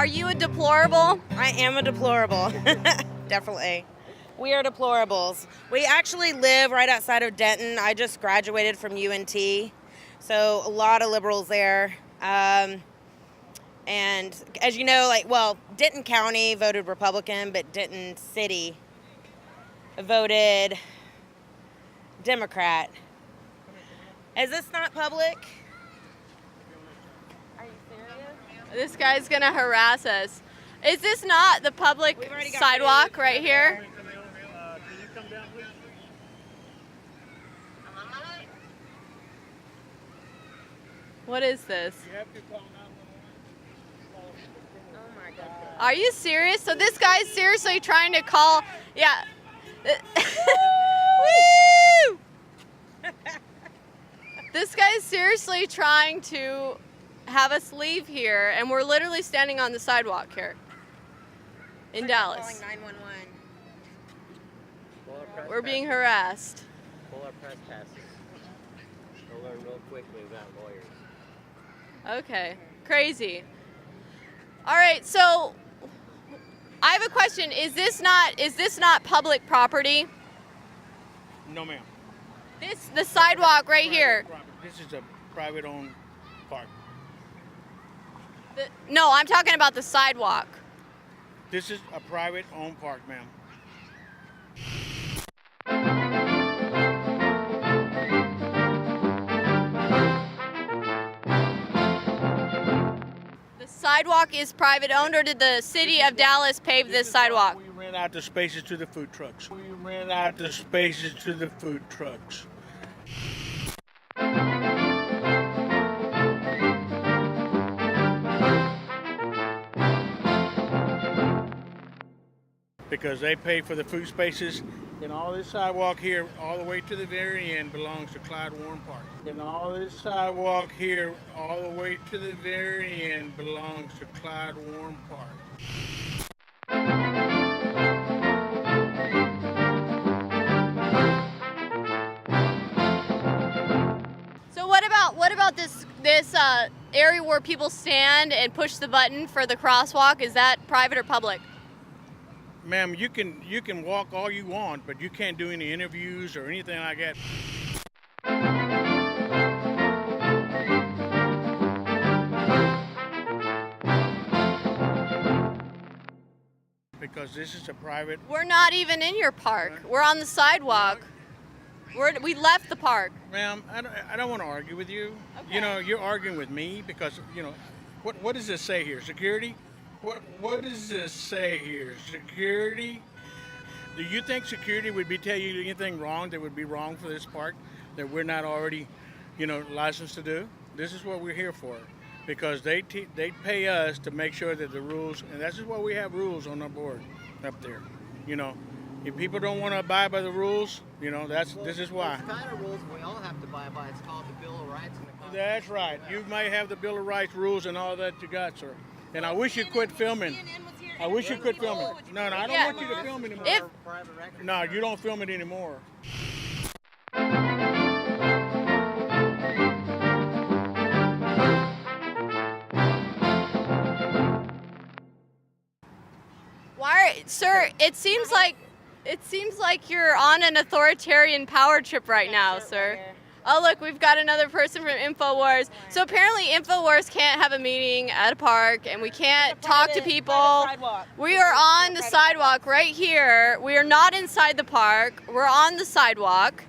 Are you a deplorable? I am a deplorable. Definitely. We are deplorables. We actually live right outside of Denton. I just graduated from UNT, so a lot of liberals there. And as you know, Denton County voted Republican, but Denton City voted Democrat. Is this not public? Are you serious? This guy's gonna harass us. Is this not the public sidewalk right here? Can you come down, please? What is this? You have to call 911. Oh my God. Are you serious? So this guy's seriously trying to call, yeah. Woo! This guy's seriously trying to have us leave here, and we're literally standing on the sidewalk here in Dallas. Calling 911. We're being harassed. Pull our press passes. We'll learn real quickly about lawyers. Okay, crazy. All right, so I have a question. Is this not public property? No, ma'am. The sidewalk right here. This is a private-owned park. No, I'm talking about the sidewalk. This is a private-owned park, ma'am. The sidewalk is private owned, or did the city of Dallas pave this sidewalk? We rent out the spaces to the food trucks. Because they pay for the food spaces, and all this sidewalk here, all the way to the very end, belongs to Clyde Warren Park. And all this sidewalk here, all the way to the very end, belongs to Clyde Warren Park. So what about this area where people stand and push the button for the crosswalk? Is that private or public? Ma'am, you can walk all you want, but you can't do any interviews or anything like that. Because this is a private. We're not even in your park. We're on the sidewalk. We left the park. Ma'am, I don't want to argue with you. Okay. You know, you're arguing with me because, what does this say here? Security? What does this say here? Security? Do you think security would tell you anything wrong that would be wrong for this park that we're not already, licensed to do? This is what we're here for, because they pay us to make sure that the rules, and that's just why we have rules on our board up there. If people don't want to abide by the rules, this is why. It's kind of rules we all have to abide by. It's called the Bill of Rights and the Constitution. That's right. You may have the Bill of Rights rules and all that you got, sir. And I wish you quit filming. I wish you quit filming. No, I don't want you to film anymore. Private record. No, you don't film it anymore. Sir, it seems like you're on an authoritarian power trip right now, sir. Oh, look, we've got another person from Infowars. So apparently Infowars can't have a meeting at a park, and we can't talk to people. We are on the sidewalk right here. We are not inside the park. We're on the sidewalk.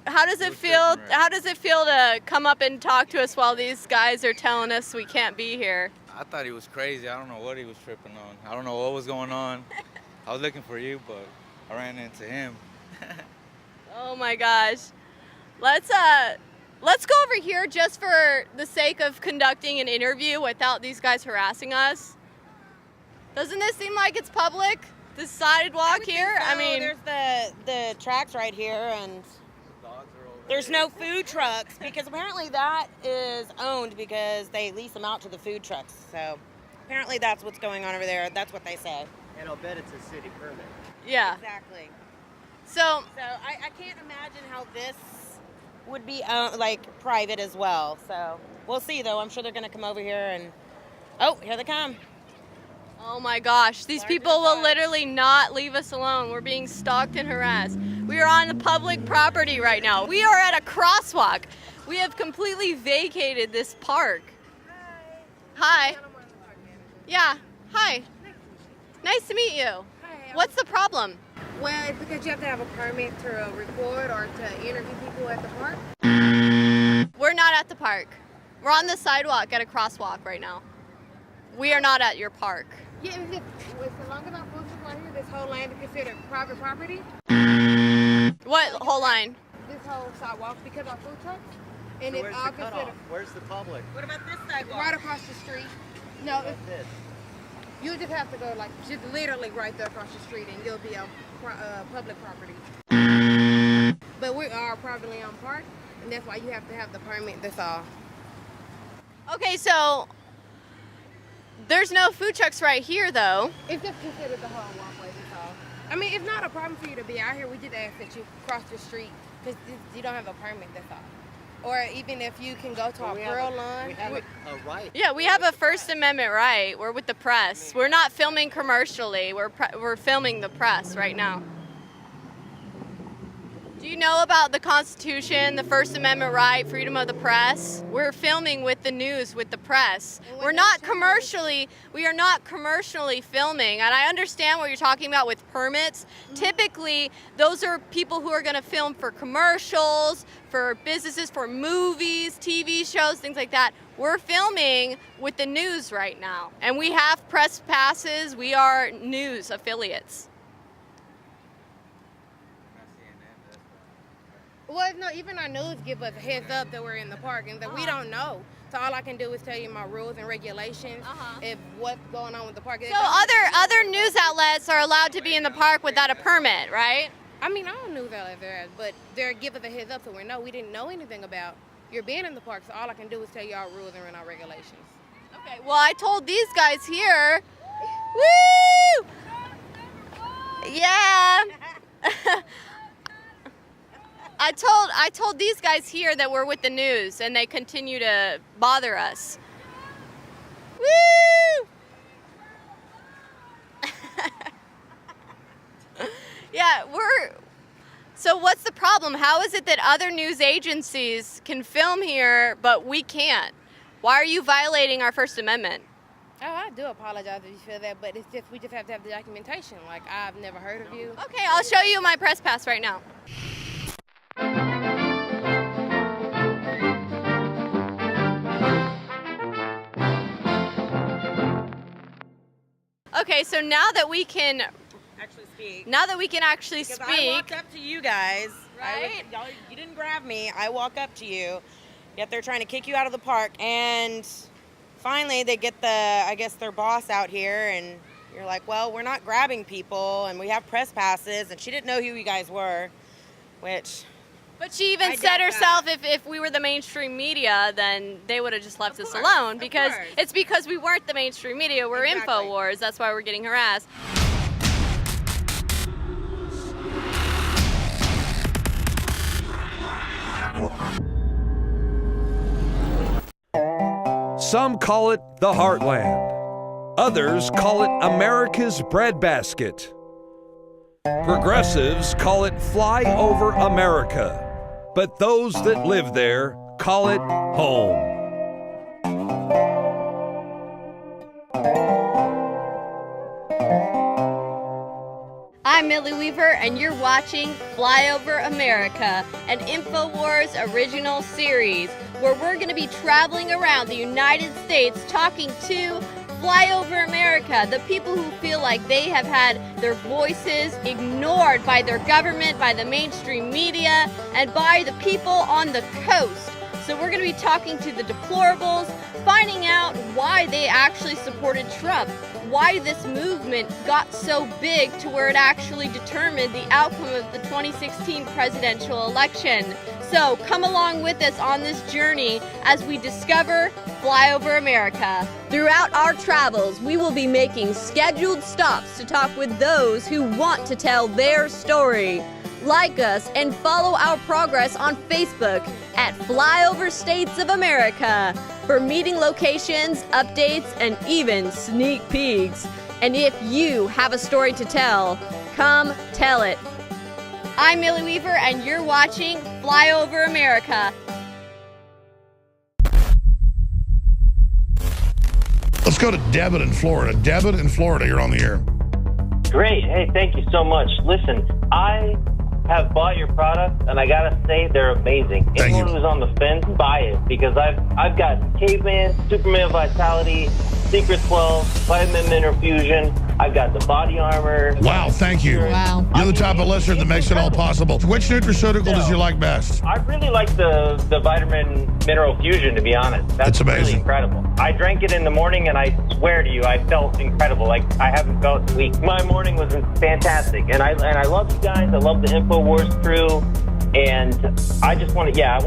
How does it feel? How does it feel to come up and talk to us while these guys are telling us we can't be here? I thought he was crazy. I don't know what he was tripping on. I don't know what was going on. I was looking for you, but I ran into him. Oh my gosh. Let's go over here just for the sake of conducting an interview without these guys harassing us. Doesn't this seem like it's public? The sidewalk here? So. I mean, there's the tracks right here, and there's no food trucks because apparently that is owned because they lease them out to the food trucks. So apparently that's what's going on over there. That's what they say. And I'll bet it's a city permit. yeah. Exactly. So I can't imagine how this would be private as well. So we'll see though. I'm sure they're going to come over here and, oh, here they come. Oh my gosh, these people will literally not leave us alone. We're being stalked and harassed. We are on public property right now. We are at a crosswalk. We have completely vacated this park. Hi. Yeah, hi. Nice to meet you. What's the problem? Well, it's because you have to have a permit to record or to interview people at the park. We're not at the park. We're on the sidewalk at a crosswalk right now. We are not at your park. Yeah, it's as long as I'm posted right here, this whole land is considered private property. What whole line? This whole sidewalk because of food trucks. And So it's where's all the cutoff? considered Where's the public? What about this sidewalk? right across the street. No, What about this? you just have to go like just literally right there across the street and you'll be on public property. But we are privately owned park and that's why you have to have the permit, that's all. Okay, so there's no food trucks right here though. It's just considered the whole walkway, that's all. I mean, it's not a problem for you to be out here. We just ask that you cross the street because you don't have a permit, that's all. Or even if you can go to Well, a we grill have line. a right. Yeah, we have a First Amendment right. We're with the press. We're not filming commercially. We're filming the press right now. Do you know about the Constitution, the First Amendment right, freedom of the press? We're filming with the news, with the press. And what We are not commercially filming. And I understand what you're talking about with permits. Typically, those are people who are going to film for commercials, for businesses, for movies, TV shows, things like that. We're filming with the news right now. And we have press passes. We are news affiliates. Well, no, even our news give us a heads up that we're in the park and that we don't know. So all I can do is tell you my rules and regulations if what's going on with the park. So other news outlets are allowed to be in the park without a permit, right? I mean, I don't know that there, but they're giving us a heads up so we didn't know anything about your being in the park. So all I can do is tell you our rules and our regulations. Okay, well, I told these guys here. Woo! Yeah. I told these guys here that we're with the news, and they continue to bother us. Woo! Yeah, so what's the problem? How is it that other news agencies can film here, but we can't? Why are you violating our First Amendment? Oh, I do apologize if you feel that, but it's just we just have to have the documentation. Like, I've never heard of you. Okay, I'll show you my press pass right now. Okay, so now that we can actually Because speak. I walked up to you guys. Right? You didn't grab me. I walk up to you. Yet they're trying to kick you out of the park. And finally they get their boss out here and you're like, well, we're not grabbing people and we have press passes. And she didn't know who you guys were, which... But she even I said get herself if we were the mainstream media, then they would have just left us alone because it's because we weren't the mainstream media. We're Exactly. Infowars. That's why we're getting harassed. Some call it the Heartland. Others call it America's breadbasket. Progressives call it Flyover America. But those that live there call it home. I'm Millie Weaver, and you're watching Flyover America, an Infowars original series where we're going to be traveling around the United States talking to Flyover America, the people who feel like they have had their voices ignored by their government, by the mainstream media, and by the people on the coast. So we're going to be talking to the deplorables, finding out why they actually supported Trump, why this movement got so big to where it actually determined the outcome of the 2016 presidential election. So come along with us on this journey as we discover Flyover America. Throughout our travels, we will be making scheduled stops to talk with those who want to tell their story. Like us and follow our progress on Facebook at Flyover States of America for meeting locations, updates, and even sneak peeks. And if you have a story to tell, come tell it. I'm Millie Weaver, and you're watching Flyover America. Let's go to Debit in Florida. Debit in Florida, you're on the air. Great. Hey, thank you so much. Listen, I have bought your product, and I gotta say they're amazing. Thank Anyone you. who's on the fence, buy it, because I've got Caveman, Superman Vitality, Secret 12, Vitamin Mineral Fusion. I've got the body armor. Wow, thank you. Wow. You're the type of listener that makes it all possible. Which nutraceutical does you like best? I really like the Vitamin Mineral Fusion, to be honest. That's It's amazing. really incredible. I drank it in the morning, and I swear to you, I felt incredible. Like I haven't felt in weeks. My morning was fantastic, and I love you guys. I love the Infowars crew, and I just want to, I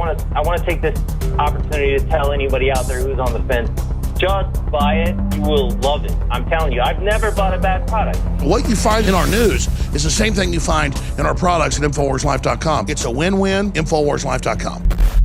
want to take this opportunity to tell anybody out there who's on the fence. Just buy it. You will love it. I'm telling you, I've never bought a bad product. What you find in our news is the same thing you find in our products at InfoWarsLife.com. It's a win-win, InfoWarsLife.com.